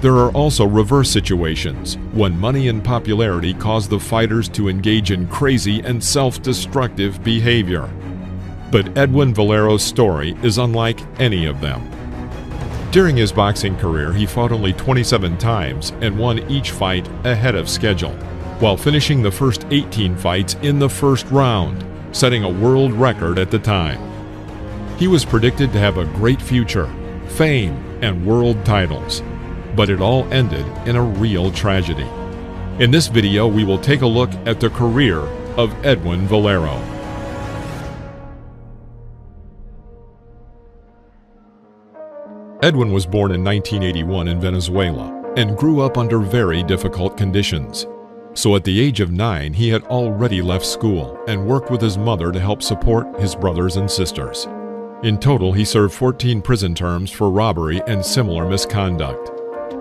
There are also reverse situations, when money and popularity cause the fighters to engage in crazy and self-destructive behavior. But Edwin Valero's story is unlike any of them. During his boxing career, he fought only 27 times and won each fight ahead of schedule, while finishing the first 18 fights in the first round, setting a world record at the time. He was predicted to have a great future, fame, and world titles, but it all ended in a real tragedy. In this video, we will take a look at the career of Edwin Valero. Edwin was born in 1981 in Venezuela and grew up under very difficult conditions. So at the age of 9, he had already left school and worked with his mother to help support his brothers and sisters. In total, he served 14 prison terms for robbery and similar misconduct.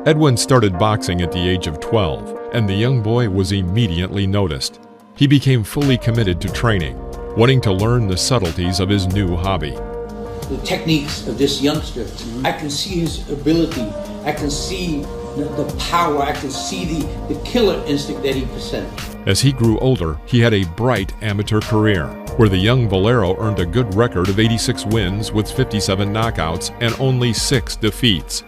Edwin started boxing at the age of 12, and the young boy was immediately noticed. He became fully committed to training, wanting to learn the subtleties of his new hobby. The techniques of this youngster, I can see his ability, I can see the power, I can see the killer instinct that he possessed. As he grew older, he had a bright amateur career, where the young Valero earned a good record of 86 wins with 57 knockouts and only 6 defeats.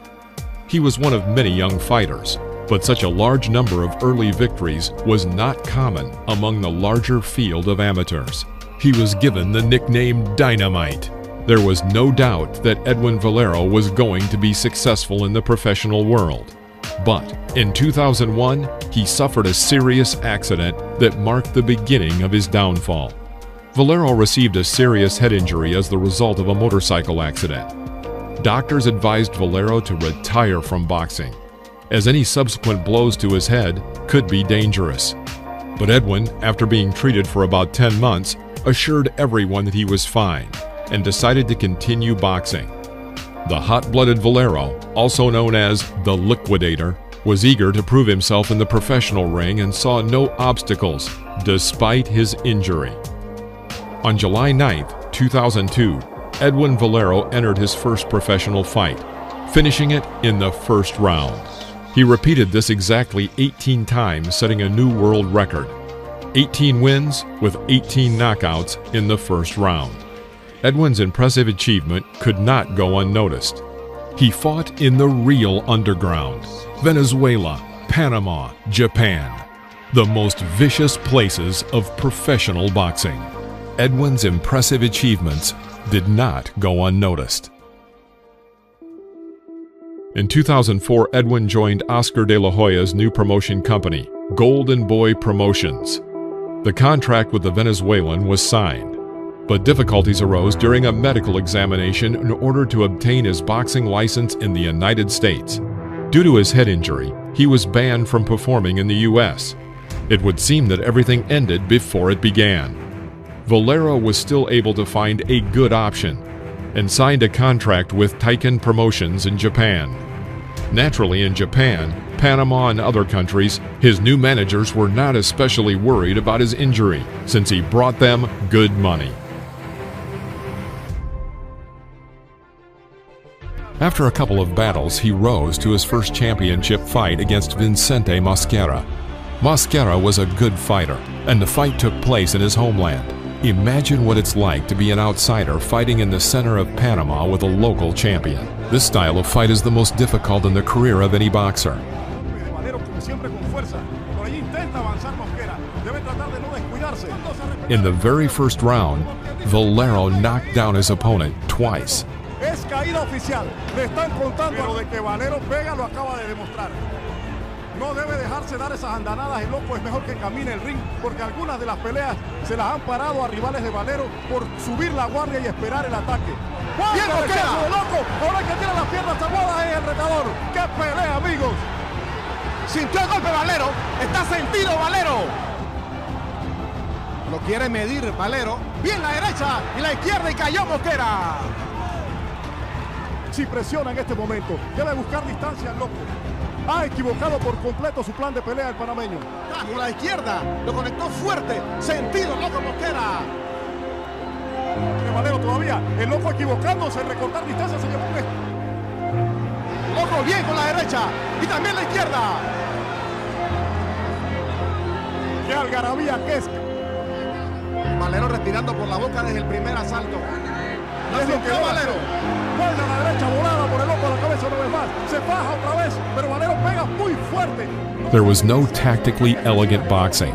He was one of many young fighters, but such a large number of early victories was not common among the larger field of amateurs. He was given the nickname Dynamite. There was no doubt that Edwin Valero was going to be successful in the professional world. But in 2001, he suffered a serious accident that marked the beginning of his downfall. Valero received a serious head injury as the result of a motorcycle accident. Doctors advised Valero to retire from boxing, as any subsequent blows to his head could be dangerous. But Edwin, after being treated for about 10 months, assured everyone that he was fine and decided to continue boxing. The hot-blooded Valero, also known as the Liquidator, was eager to prove himself in the professional ring and saw no obstacles despite his injury. On July 9, 2002, Edwin Valero entered his first professional fight, finishing it in the first round. He repeated this exactly 18 times, setting a new world record. 18 wins with 18 knockouts in the first round. Edwin's impressive achievement could not go unnoticed. He fought in the real underground, Venezuela, Panama, Japan, the most vicious places of professional boxing. Edwin's impressive achievements did not go unnoticed. In 2004, Edwin joined Oscar de la Hoya's new promotion company, Golden Boy Promotions. The contract with the Venezuelan was signed, but difficulties arose during a medical examination in order to obtain his boxing license in the United States. Due to his head injury, he was banned from performing in the U.S. It would seem that everything ended before it began. Valero was still able to find a good option and signed a contract with Taiken Promotions in Japan. Naturally, in Japan, Panama, and other countries, his new managers were not especially worried about his injury, since he brought them good money. After a couple of battles, he rose to his first championship fight against Vicente Mosquera. Mosquera was a good fighter, and the fight took place in his homeland. Imagine what it's like to be an outsider fighting in the center of Panama with a local champion. This style of fight is the most difficult in the career of any boxer. In the very first round, Valero knocked down his opponent twice. Es caída oficial. Le están contando, pero de que Valero pega lo acaba de demostrar. No debe dejarse dar esas andanadas. El loco es mejor que camine el ring, porque algunas de las peleas se las han parado a rivales de Valero por subir la guardia y esperar el ataque. ¡Bien lo queda! De loco! Ahora el que tiene las piernas aguadas es el retador. ¡Qué pelea, amigos! Sintió el golpe Valero. Está sentido Valero. Lo quiere medir Valero. Bien la derecha y la izquierda y cayó Mosquera. Si presiona en este momento, debe buscar distancia al loco. Ha equivocado por completo su plan de pelea el panameño. Con la izquierda, lo conectó fuerte, sentido el loco Mosquera. Valero todavía, el loco equivocándose en recortar distancia, se llevó un... control bien con la derecha y también la izquierda. ¡Qué algarabía que es! Valero respirando por la boca desde el primer asalto. Es lo que Valero. Vuelve a la derecha, volada por el hombro a la cabeza una vez más. Se baja otra vez, pero Valero pega muy fuerte. There was no tactically elegant boxing.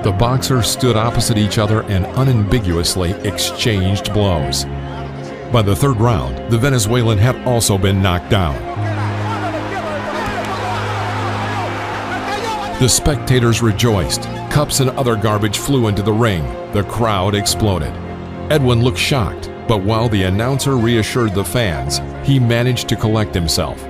The boxers stood opposite each other and unambiguously exchanged blows. By the third round, the Venezuelan had also been knocked down. The spectators rejoiced. Cups and other garbage flew into the ring. The crowd exploded. Edwin looked shocked, but while the announcer reassured the fans, he managed to collect himself.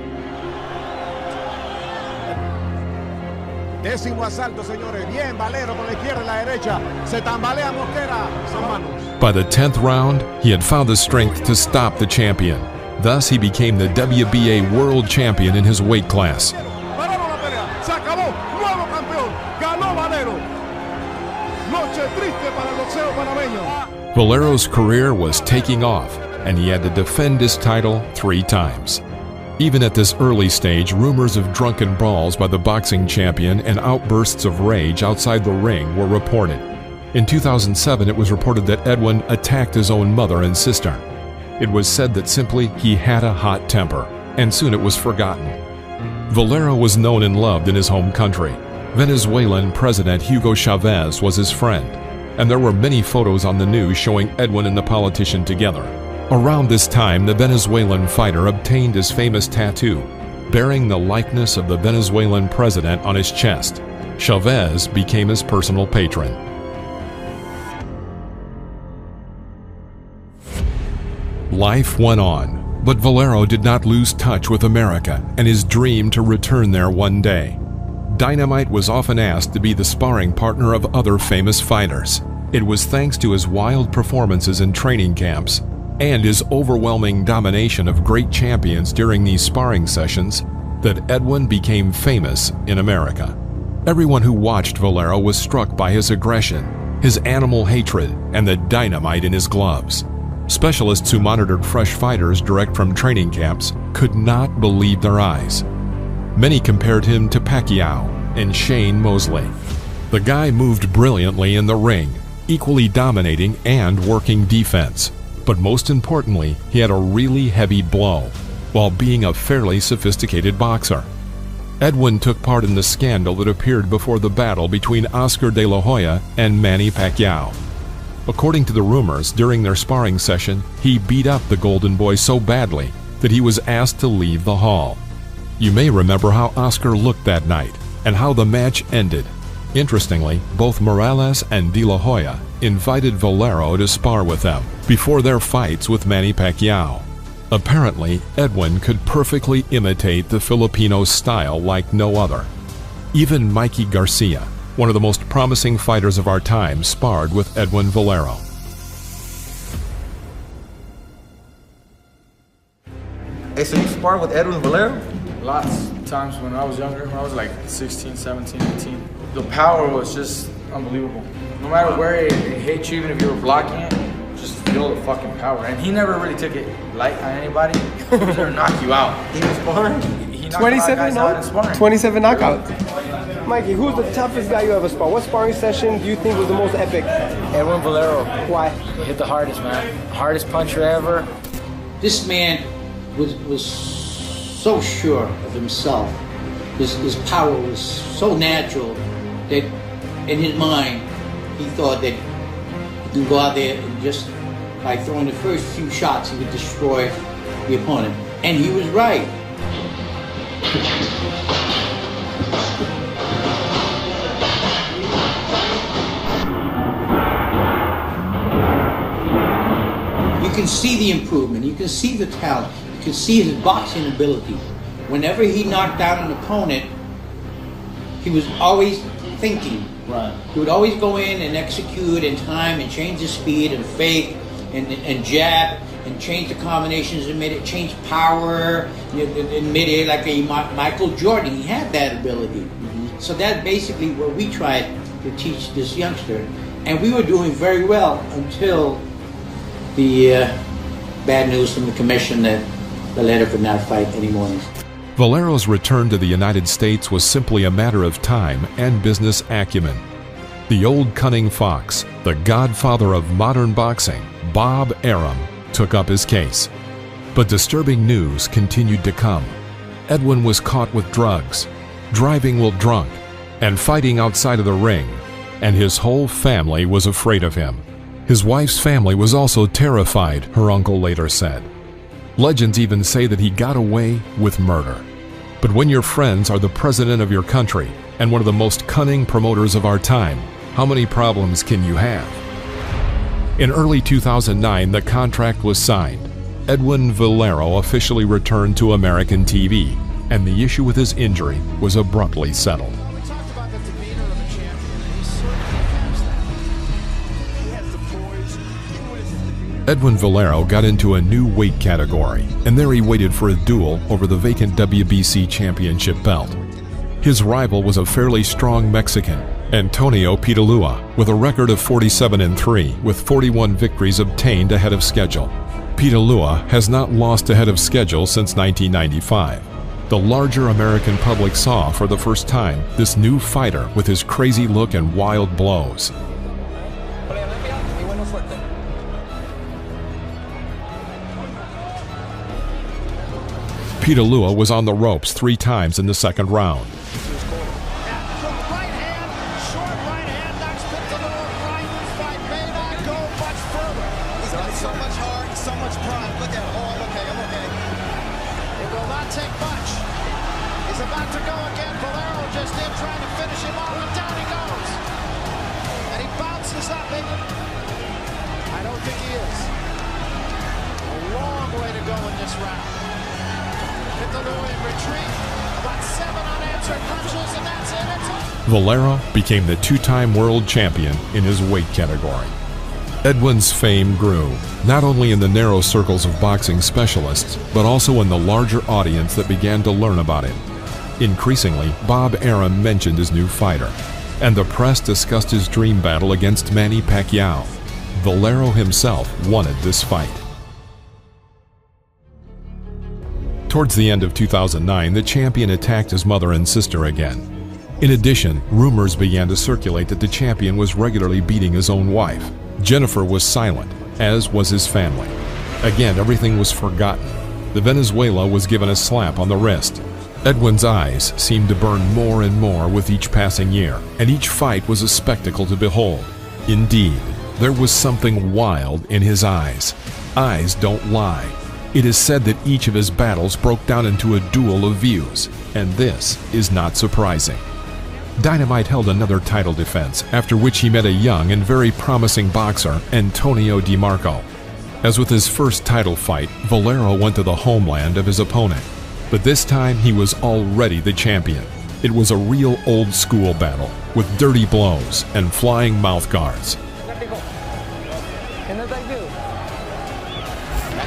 Décimo asalto, señores. Bien, Valero con la izquierda y la derecha. Se tambalea Mosquera. Son manos. By the 10th round, he had found the strength to stop the champion. Thus, he became the WBA world champion in his weight class. Pararon la pelea. Se acabó. Nuevo campeón. Ganó Valero. Noche triste para el boxeo panameño. Valero's career was taking off, and he had to defend his title 3 times. Even at this early stage, rumors of drunken brawls by the boxing champion and outbursts of rage outside the ring were reported. In 2007, it was reported that Edwin attacked his own mother and sister. It was said that simply he had a hot temper, and soon it was forgotten. Valero was known and loved in his home country. Venezuelan President Hugo Chavez was his friend, and there were many photos on the news showing Edwin and the politician together. Around this time, the Venezuelan fighter obtained his famous tattoo, bearing the likeness of the Venezuelan president on his chest. Chavez became his personal patron. Life went on, but Valero did not lose touch with America and his dream to return there one day. Dynamite was often asked to be the sparring partner of other famous fighters. It was thanks to his wild performances in training camps and his overwhelming domination of great champions during these sparring sessions that Edwin became famous in America. Everyone who watched Valero was struck by his aggression, his animal hatred, and the dynamite in his gloves. Specialists who monitored fresh fighters direct from training camps could not believe their eyes. Many compared him to Pacquiao and Shane Mosley. The guy moved brilliantly in the ring, equally dominating and working defense. But most importantly, he had a really heavy blow, while being a fairly sophisticated boxer. Edwin took part in the scandal that appeared before the battle between Oscar de la Hoya and Manny Pacquiao. According to the rumors, during their sparring session, he beat up the Golden Boy so badly that he was asked to leave the hall. You may remember how Oscar looked that night and how the match ended. Interestingly, both Morales and De La Hoya invited Valero to spar with them before their fights with Manny Pacquiao. Apparently, Edwin could perfectly imitate the Filipino style like no other. Even Mikey Garcia, one of the most promising fighters of our time, sparred with Edwin Valero. Hey, so you sparred with Edwin Valero? Lots of times when I was younger, when I was like 16, 17, 18. The power was just unbelievable. No matter where it hit you, even if you were blocking it, just feel the fucking power. And he never really took it light on anybody. He was gonna knock you out. He was sparring? He knocked 27 no? out in sparring. 27 knockouts. Mikey, who's the toughest guy you ever sparred? What sparring session do you think was the most epic? Edwin Valero. Why? He hit the hardest, man. Hardest puncher ever. This man was so sure of himself. His power was so natural that in his mind he thought that he could go out there and just by throwing the first few shots he would destroy the opponent. And he was right. You can see the improvement, you can see the talent, you can see his boxing ability. Whenever he knocked out an opponent, he was always thinking. Right. He would always go in and execute in time and change the speed and fake and jab and change the combinations and change power in mid-air like a Michael Jordan. He had that ability. Mm-hmm. So that's basically what we tried to teach this youngster. And we were doing very well until the bad news from the commission that Valero could not fight anymore. Valero's return to the United States was simply a matter of time and business acumen. The old cunning fox, the godfather of modern boxing, Bob Arum, took up his case. But disturbing news continued to come. Edwin was caught with drugs, driving while drunk, and fighting outside of the ring, and his whole family was afraid of him. His wife's family was also terrified, her uncle later said. Legends even say that he got away with murder. But when your friends are the president of your country and one of the most cunning promoters of our time, how many problems can you have? In early 2009, the contract was signed. Edwin Valero officially returned to American TV, and the issue with his injury was abruptly settled. Edwin Valero got into a new weight category, and there he waited for a duel over the vacant WBC championship belt. His rival was a fairly strong Mexican, Antonio Pitalua, with a record of 47-3, with 41 victories obtained ahead of schedule. Pitalua has not lost ahead of schedule since 1995. The larger American public saw for the first time this new fighter with his crazy look and wild blows. Pitalua was on the ropes 3 times in the second round. Valero became the 2-time world champion in his weight category. Edwin's fame grew, not only in the narrow circles of boxing specialists, but also in the larger audience that began to learn about him. Increasingly, Bob Arum mentioned his new fighter, and the press discussed his dream battle against Manny Pacquiao. Valero himself wanted this fight. Towards the end of 2009, the champion attacked his mother and sister again. In addition, rumors began to circulate that the champion was regularly beating his own wife. Jennifer was silent, as was his family. Again, everything was forgotten. The Venezuela was given a slap on the wrist. Edwin's eyes seemed to burn more and more with each passing year, and each fight was a spectacle to behold. Indeed, there was something wild in his eyes. Eyes don't lie. It is said that each of his battles broke down into a duel of views, and this is not surprising. Dynamite held another title defense, after which he met a young and very promising boxer, Antonio DeMarco. As with his first title fight, Valero went to the homeland of his opponent. But this time he was already the champion. It was a real old-school battle, with dirty blows and flying mouth guards. At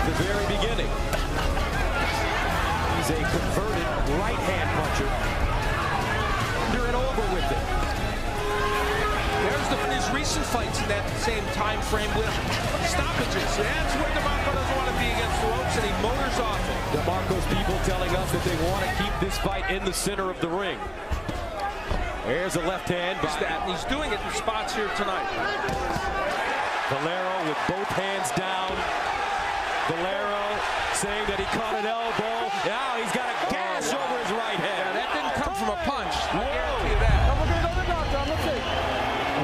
the very beginning, he's a converted right-hand puncher. Under and over with it. There's his recent fights in that same time frame with stoppages. That's where DeMarco doesn't want to be against the ropes, and he motors off it. DeMarco's people telling us that they want to keep this fight in the center of the ring. There's a left hand. And he's doing it in spots here tonight. Valero with both hands down. Valero saying that he caught an elbow. Now he's got a gash over his right hand. Yeah, that didn't come from a punch. Whoa. I guarantee you that.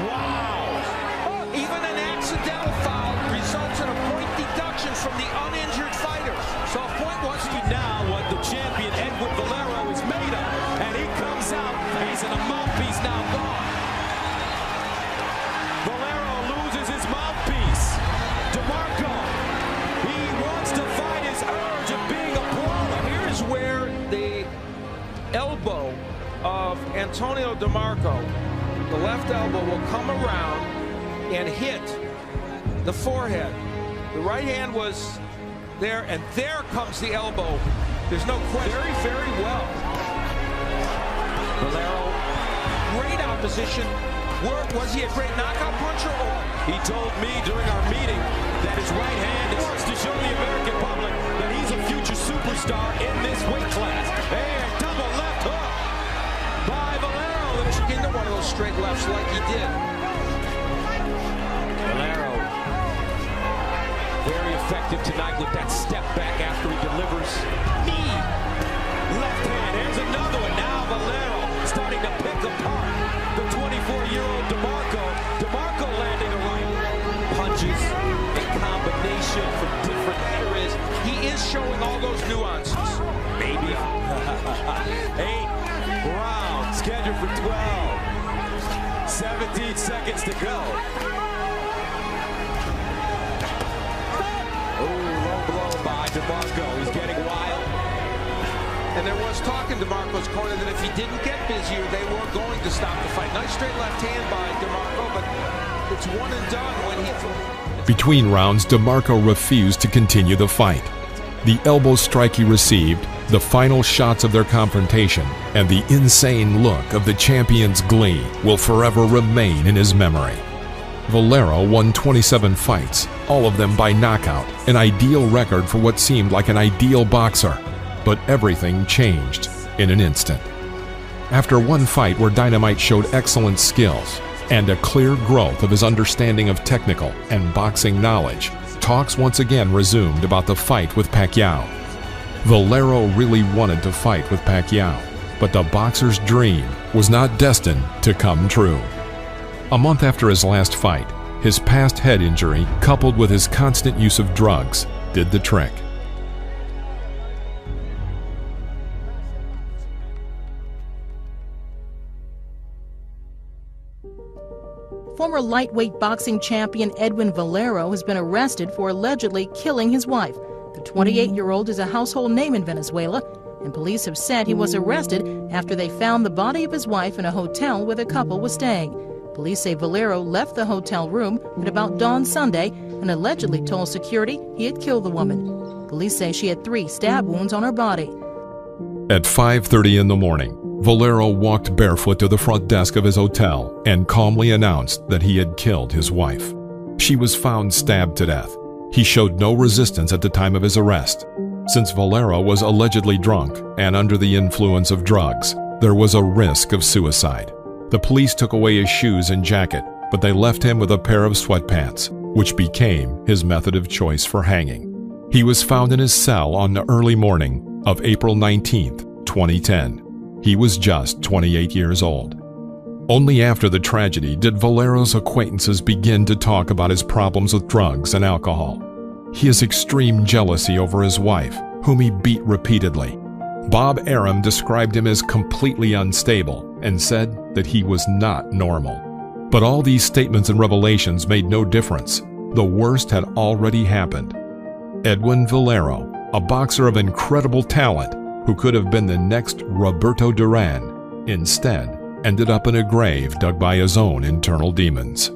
Wow. Even an accidental foul results in a point deduction from the uninjured fighter. So a point wants to be now what the champion Edwin Valero is made of. And he comes out facing a mouthpiece now gone. Valero loses his mouthpiece. DeMarco, he wants to fight his urge of being a brawler. Here's where the elbow of Antonio DeMarco, the left elbow, will come around and hit the forehead. The right hand was there, and there comes the elbow. There's no question. Very, very well. Valero, Great opposition, Was he a great knockout puncher? He told me during our meeting that his right hand wants to show the American public that he's a future superstar in this weight class. And double left hook by Valero. Into one of those straight lefts like he did. Valero, very effective tonight with that step back after he delivers. Knee, left hand, here's another one. Now Valero starting to pick apart the 24-year-old DeMarco. DeMarco landing a right. Punches in combination from different areas. He is showing all those nuances. Maybe. 8 rounds scheduled for 12. 17 seconds to go. Low blow by DeMarco. He's getting wild. And there was talk in DeMarco's corner that if he didn't get busier, they weren't going to stop the fight. Nice straight left hand by DeMarco, but it's one and done when he... Between rounds, DeMarco refused to continue the fight. The elbow strike he received, the final shots of their confrontation, and the insane look of the champion's glee will forever remain in his memory. Valero won 27 fights, all of them by knockout, an ideal record for what seemed like an ideal boxer. But everything changed in an instant. After one fight where Dynamite showed excellent skills and a clear growth of his understanding of technical and boxing knowledge, talks once again resumed about the fight with Pacquiao. Valero really wanted to fight with Pacquiao, but the boxer's dream was not destined to come true. A month after his last fight, his past head injury, coupled with his constant use of drugs, did the trick. Former lightweight boxing champion Edwin Valero has been arrested for allegedly killing his wife. The 28-year-old is a household name in Venezuela, and police have said he was arrested after they found the body of his wife in a hotel where the couple was staying. Police say Valero left the hotel room at about dawn Sunday and allegedly told security he had killed the woman. Police say she had 3 stab wounds on her body. At 5:30 in the morning, Valero walked barefoot to the front desk of his hotel and calmly announced that he had killed his wife. She was found stabbed to death. He showed no resistance at the time of his arrest. Since Valero was allegedly drunk and under the influence of drugs, there was a risk of suicide. The police took away his shoes and jacket, but they left him with a pair of sweatpants, which became his method of choice for hanging. He was found in his cell on the early morning of April 19, 2010. He was just 28 years old. Only after the tragedy did Valero's acquaintances begin to talk about his problems with drugs and alcohol. He has extreme jealousy over his wife, whom he beat repeatedly. Bob Arum described him as completely unstable and said that he was not normal. But all these statements and revelations made no difference. The worst had already happened. Edwin Valero, a boxer of incredible talent who could have been the next Roberto Duran, instead ended up in a grave dug by his own internal demons.